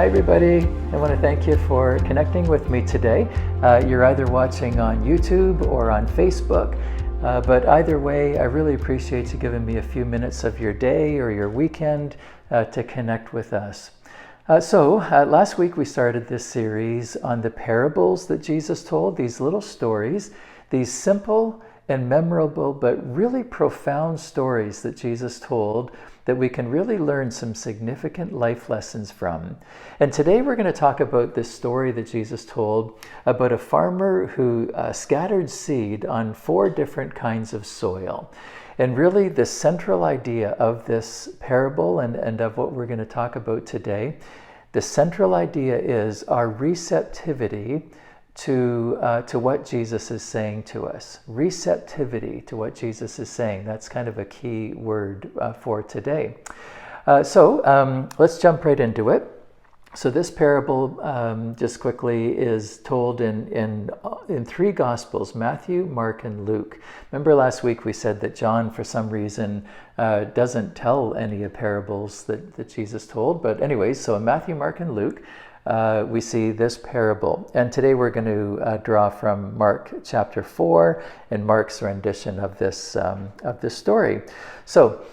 Hi everybody, I want to thank you for connecting with me today. You're either watching on YouTube or on Facebook, but either way, I really appreciate you giving me a few minutes of your day or your weekend to connect with us. Last week we started this series on the parables that Jesus told, these little stories, these simple and memorable but really profound stories that Jesus told that we can really learn some significant life lessons from. And today we're going to talk about this story that Jesus told about a farmer who scattered seed on 4 different kinds of soil. And really the central idea of this parable and of what we're going to talk about today, the central idea is our receptivity to what Jesus is saying to us. Receptivity to what Jesus is saying. That's kind of a key word for today. Let's jump right into it. So this parable, just quickly, is told in 3 Gospels, Matthew, Mark, and Luke. Remember last week we said that John, for some reason, doesn't tell any of parables that Jesus told. But anyways, so in Matthew, Mark, and Luke, we see this parable. And today we're going to draw from Mark chapter 4 and Mark's rendition of this story. So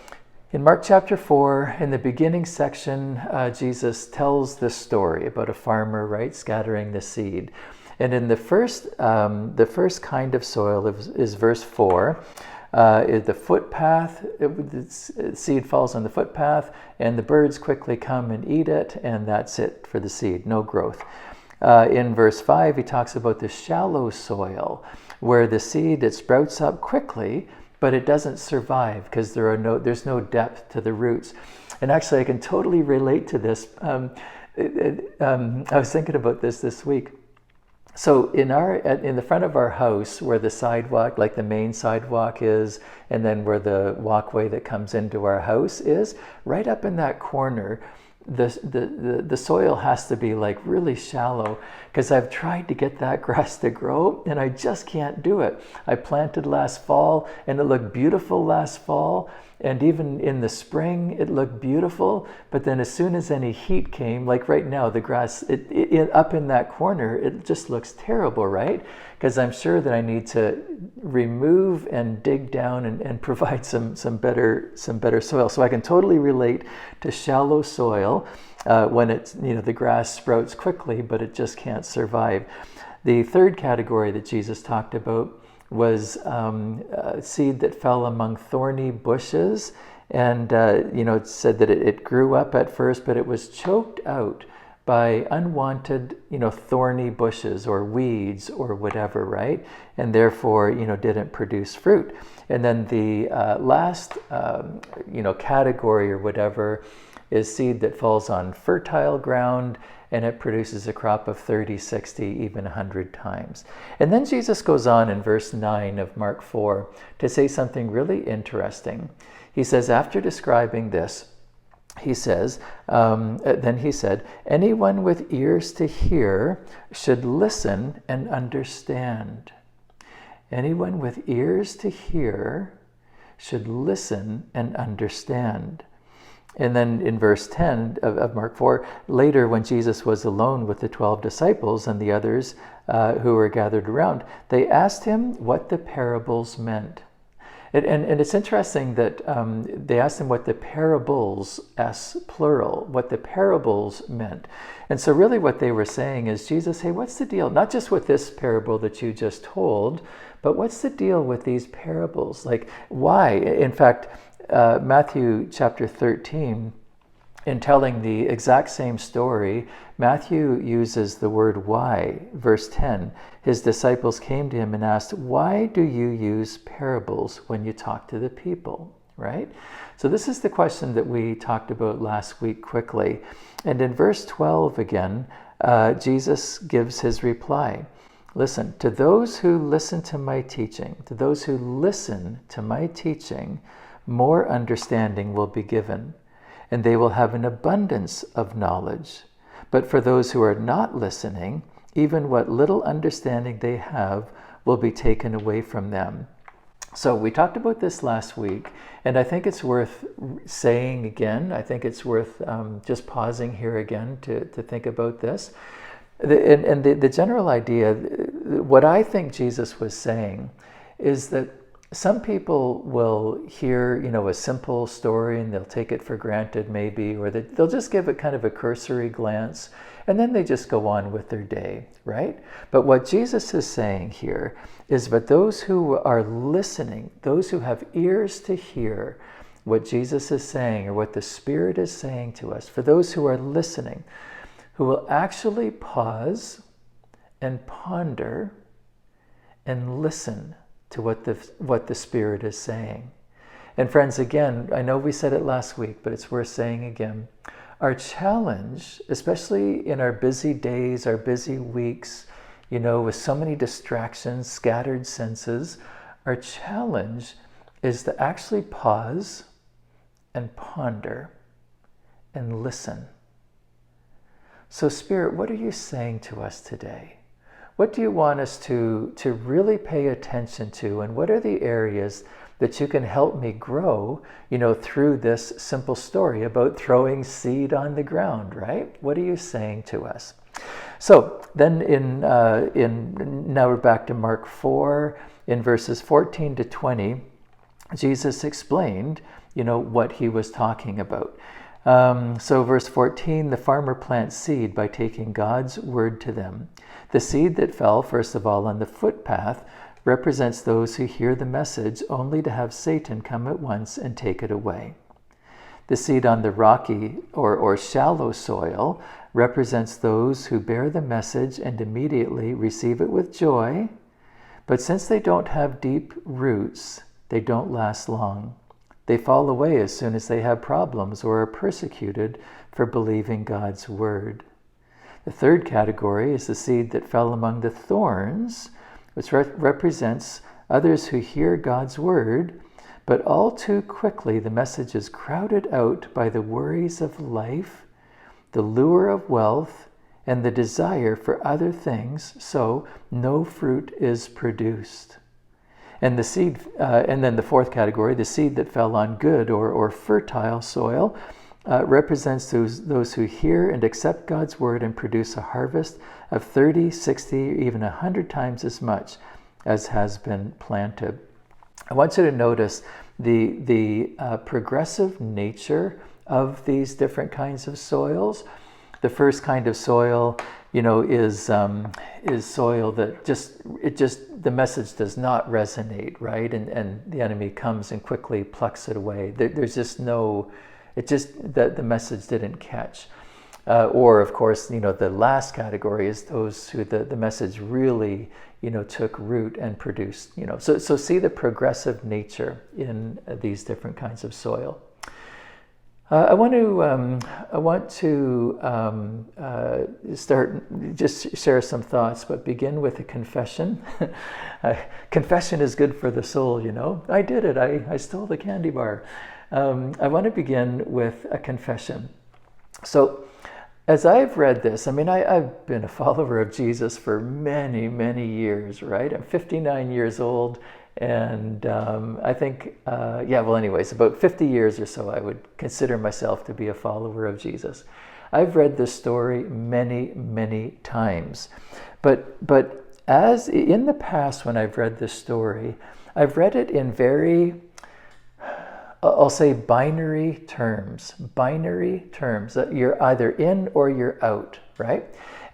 in Mark chapter 4, in the beginning section, Jesus tells this story about a farmer, right, scattering the seed. And in the first kind of soil is verse 4. The footpath, the seed falls on the footpath, and the birds quickly come and eat it, and that's it for the seed, no growth. In verse 5, he talks about the shallow soil, where the seed, it sprouts up quickly, but it doesn't survive because there's no depth to the roots. And actually, I can totally relate to this. I was thinking about this week. So in the front of our house, where the sidewalk, like the main sidewalk is, and then where the walkway that comes into our house is, right up in that corner, the soil has to be like really shallow, because I've tried to get that grass to grow and I just can't do it. I planted last fall and it looked beautiful last fall, and even in the spring it looked beautiful, but then as soon as any heat came, like right now, the grass it up in that corner, it just looks terrible, right? Because I'm sure that I need to remove and dig down and provide some better soil. So I can totally relate to shallow soil when it's, the grass sprouts quickly, but it just can't survive. The third category that Jesus talked about was seed that fell among thorny bushes, and it said that it grew up at first, but it was choked out by unwanted, thorny bushes or weeds or whatever, right? And therefore, didn't produce fruit. And then the last, category or whatever is seed that falls on fertile ground, and it produces a crop of 30, 60, even 100 times. And then Jesus goes on in verse 9 of Mark 4 to say something really interesting. He says, after describing this, he says, then he said, anyone with ears to hear should listen and understand. Anyone with ears to hear should listen and understand. And then in verse 10 of Mark 4, later when Jesus was alone with the 12 disciples and the others who were gathered around, they asked him what the parables meant. And it's interesting that they asked him what the parables, S plural, what the parables meant. And so really what they were saying is, Jesus, hey, what's the deal? Not just with this parable that you just told, but what's the deal with these parables? Like, why? In fact, Matthew chapter 13, in telling the exact same story, Matthew uses the word why. Verse 10, his disciples came to him and asked, why do you use parables when you talk to the people, right? So this is the question that we talked about last week quickly. And in verse 12 again, Jesus gives his reply. Listen, to those who listen to my teaching, more understanding will be given, and they will have an abundance of knowledge. But for those who are not listening, even what little understanding they have will be taken away from them. So we talked about this last week, and I think it's worth saying again. I think it's worth just pausing here again to think about this. The general idea, what I think Jesus was saying, is that some people will hear, a simple story and they'll take it for granted maybe, or they'll just give it kind of a cursory glance, and then they just go on with their day, right? But what Jesus is saying here is that those who are listening, those who have ears to hear what Jesus is saying or what the Spirit is saying to us, for those who are listening, who will actually pause and ponder and listen to what the Spirit is saying. And friends, again, I know we said it last week, but it's worth saying again. Our challenge, especially in our busy days, our busy weeks, with so many distractions, scattered senses, our challenge is to actually pause and ponder and listen. So Spirit, what are you saying to us today? What do you want us to really pay attention to? And what are the areas that you can help me grow, through this simple story about throwing seed on the ground, right? What are you saying to us? So then now we're back to Mark 4, in verses 14 to 20, Jesus explained, what he was talking about. So verse 14, the farmer plants seed by taking God's word to them. The seed that fell, first of all, on the footpath represents those who hear the message only to have Satan come at once and take it away. The seed on the rocky or shallow soil represents those who bear the message and immediately receive it with joy, but since they don't have deep roots, they don't last long. They fall away as soon as they have problems or are persecuted for believing God's word. The third category is the seed that fell among the thorns, which represents others who hear God's word, but all too quickly the message is crowded out by the worries of life, the lure of wealth, and the desire for other things, so no fruit is produced. And then the fourth category, the seed that fell on good or fertile soil, represents those who hear and accept God's word and produce a harvest of 30, 60, even 100 times as much as has been planted. I want you to notice the progressive nature of these different kinds of soils. The first kind of soil, is soil that the message does not resonate, right? And the enemy comes and quickly plucks it away. There's just that the message didn't catch. Or of course, the last category is those who the message really, took root and produced, So see the progressive nature in these different kinds of soil. I want to start just share some thoughts, but begin with a confession. Confession is good for the soul, I did it. I stole the candy bar. I want to begin with a confession. So, as I've read this, I've been a follower of Jesus for many, many years, right? I'm 59 years old. And I think, about 50 years or so, I would consider myself to be a follower of Jesus. I've read this story many, many times. But as in the past, when I've read this story, I've read it in very, I'll say binary terms. Binary terms, that you're either in or you're out, right?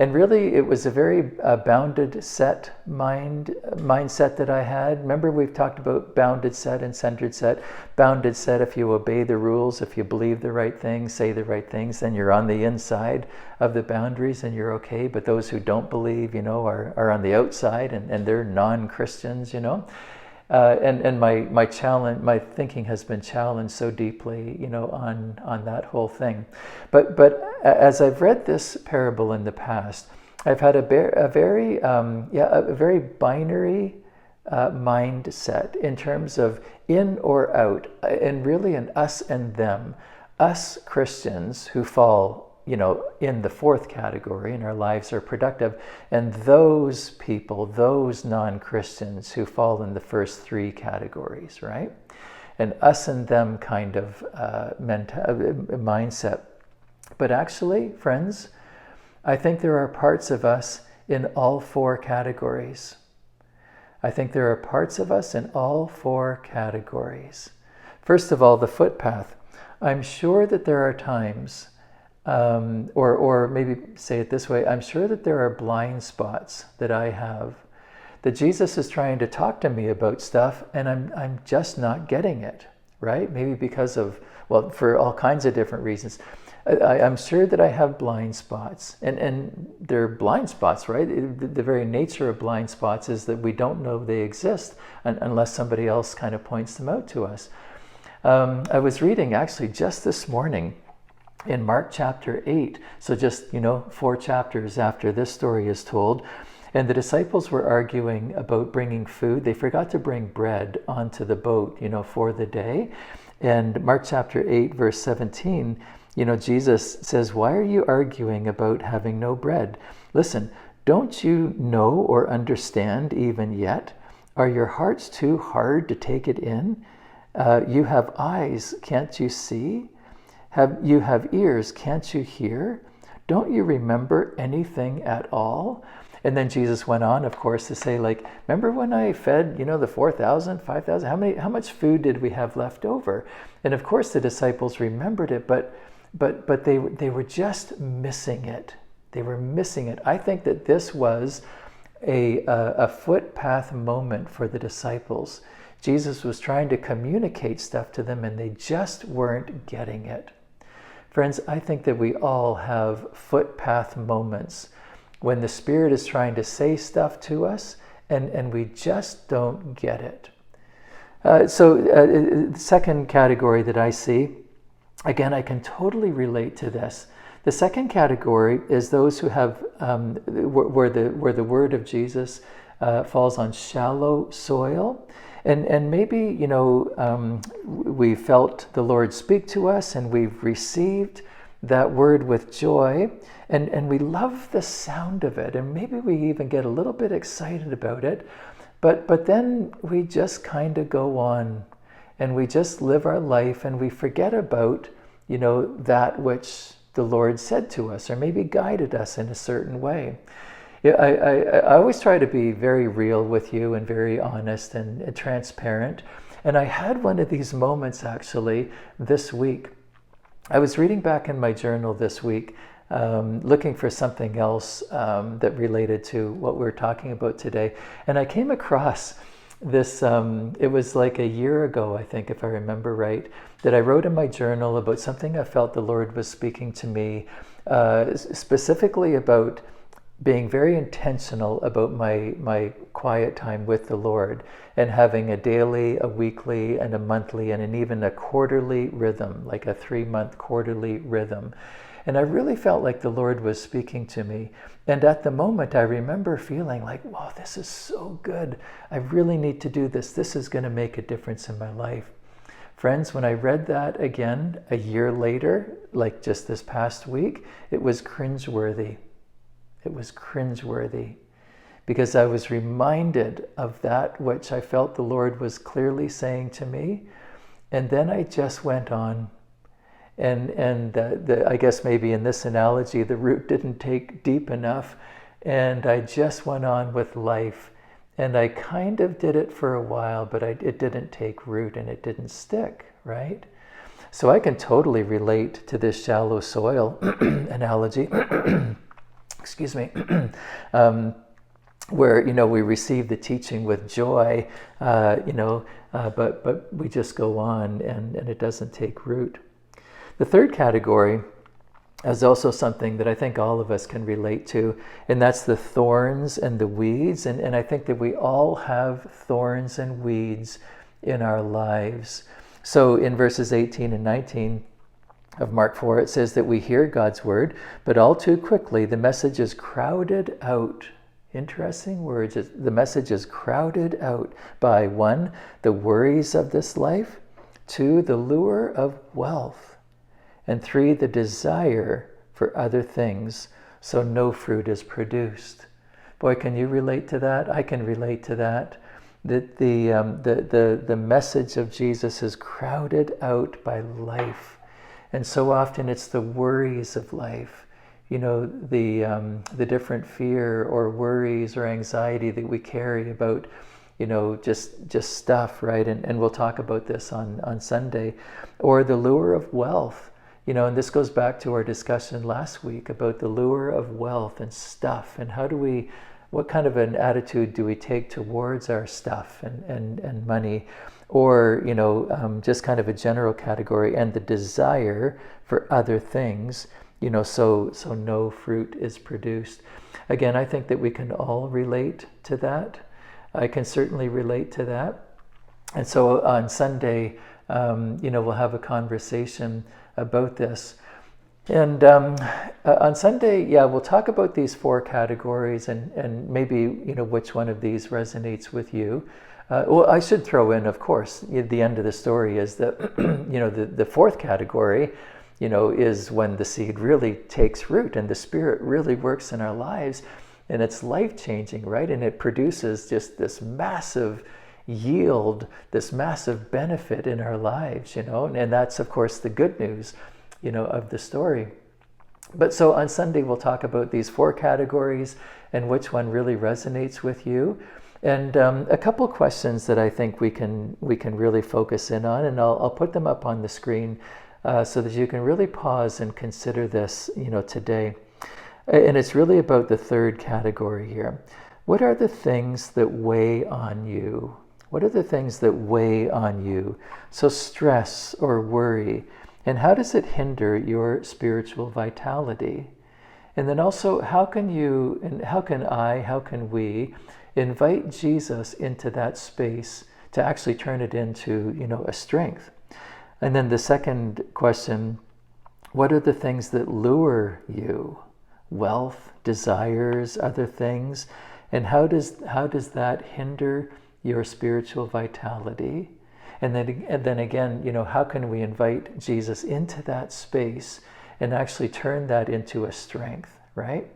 And really, it was a very bounded set mindset that I had. Remember, we've talked about bounded set and centered set. Bounded set, if you obey the rules, if you believe the right things, say the right things, then you're on the inside of the boundaries and you're okay. But those who don't believe, are on the outside and they're non-Christians, And my challenge, my thinking has been challenged so deeply, on that whole thing. But as I've read this parable in the past, I've had a very binary mindset in terms of in or out, and really an us and them. Us Christians who fall in the fourth category, and our lives are productive. And those people, those non-Christians who fall in the first three categories, right? And us and them kind of mindset. But actually, friends, I think there are parts of us in all four categories. I think there are parts of us in all four categories. First of all, the footpath. I'm sure that there are times, or maybe say it this way, I'm sure that there are blind spots that I have, that Jesus is trying to talk to me about stuff, and I'm just not getting it, right? Maybe because of, well, for all kinds of different reasons. I'm sure that I have blind spots, and they're blind spots, right? The very nature of blind spots is that we don't know they exist unless somebody else kind of points them out to us. I was reading actually just this morning in Mark chapter 8, so just 4 chapters after this story is told, and the disciples were arguing about bringing food. They forgot to bring bread onto the boat, for the day. And Mark chapter 8, verse 17, Jesus says, "Why are you arguing about having no bread? Listen, don't you know or understand even yet? Are your hearts too hard to take it in? You have eyes, can't you see? You have ears, can't you hear? Don't you remember anything at all?" And then Jesus went on, of course, to say, remember when I fed, the 4,000, 5,000? How much food did we have left over? And of course, the disciples remembered it, but they were just missing it. They were missing it. I think that this was a footpath moment for the disciples. Jesus was trying to communicate stuff to them, and they just weren't getting it. Friends, I think that we all have footpath moments when the Spirit is trying to say stuff to us, and we just don't get it. The second category that I see, again, I can totally relate to this. The second category is those who have, where the word of Jesus falls on shallow soil. And maybe, we felt the Lord speak to us, and we've received that word with joy, and we love the sound of it, and maybe we even get a little bit excited about it, but then we just kind of go on, and we just live our life, and we forget about, that which the Lord said to us, or maybe guided us in a certain way. I always try to be very real with you and very honest and transparent. And I had one of these moments actually this week. I was reading back in my journal this week, looking for something else that related to what we're talking about today. And I came across this, it was like a year ago, I think, if I remember right, that I wrote in my journal about something I felt the Lord was speaking to me, specifically about being very intentional about my quiet time with the Lord, and having a daily, a weekly, and a monthly, and even a quarterly rhythm, like a 3-month quarterly rhythm. And I really felt like the Lord was speaking to me. And at the moment, I remember feeling like, wow, this is so good. I really need to do this. This is going to make a difference in my life. Friends, when I read that again a year later, like just this past week, it was cringeworthy. It was cringeworthy, because I was reminded of that which I felt the Lord was clearly saying to me. And then I just went on. And I guess maybe in this analogy, the root didn't take deep enough. And I just went on with life. And I kind of did it for a while, but it didn't take root and it didn't stick, right? So I can totally relate to this shallow soil analogy. Excuse me, where, we receive the teaching with joy, but we just go on and it doesn't take root. The third category is also something that I think all of us can relate to, and that's the thorns and the weeds. And I think that we all have thorns and weeds in our lives. So in verses 18 and 19, of Mark 4, it says that we hear God's word, but all too quickly the message is crowded out. Interesting words. The message is crowded out by 1, the worries of this life, 2, the lure of wealth, and 3, the desire for other things, so no fruit is produced. Boy, can you relate to that? I can relate to that. That the message of Jesus is crowded out by life. And so often it's the worries of life, the different fear or worries or anxiety that we carry about, just stuff, right? And we'll talk about this on Sunday. Or the lure of wealth, and this goes back to our discussion last week about the lure of wealth and stuff, and what kind of an attitude do we take towards our stuff and money, or just kind of a general category, and the desire for other things, so no fruit is produced. Again, I think that we can all relate to that. I can certainly relate to that. And so on Sunday, we'll have a conversation about this. And on Sunday, we'll talk about these 4 categories and maybe, which one of these resonates with you. Well, I should throw in, of course, the end of the story is that, the 4th category, is when the seed really takes root and the Spirit really works in our lives, and it's life-changing, right? And it produces just this massive yield, this massive benefit in our lives, and that's, of course, the good news, of the story. But so on Sunday, we'll talk about these 4 categories and which one really resonates with you. And a couple questions that I think we can really focus in on, and I'll put them up on the screen so that you can really pause and consider this, today. And it's really about the 3rd category here. What are the things that weigh on you? What are the things that weigh on you? So stress or worry. And how does it hinder your spiritual vitality? And then also, how can we invite Jesus into that space to actually turn it into, a strength? And then the second question, what are the things that lure you? Wealth, desires, other things. And how does that hinder your spiritual vitality? And then again, how can we invite Jesus into that space and actually turn that into a strength, right?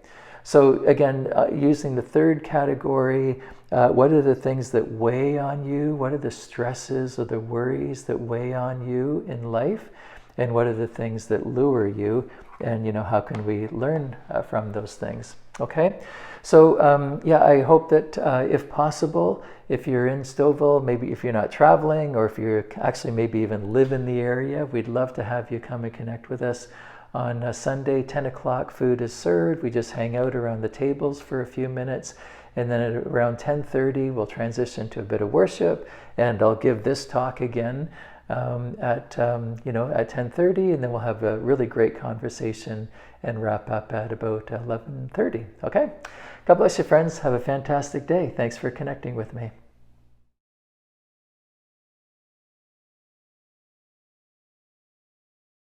So again, using the 3rd category, what are the things that weigh on you? What are the stresses or the worries that weigh on you in life? And what are the things that lure you? And, how can we learn from those things? Okay, so I hope that if possible, if you're in Stouffville, maybe if you're not traveling, or if you actually maybe even live in the area, we'd love to have you come and connect with us. On Sunday, 10 o'clock, food is served. We just hang out around the tables for a few minutes. And then at around 10:30, we'll transition to a bit of worship. And I'll give this talk again at 10:30, and then we'll have a really great conversation and wrap up at about 11:30. Okay? God bless you, friends. Have a fantastic day. Thanks for connecting with me.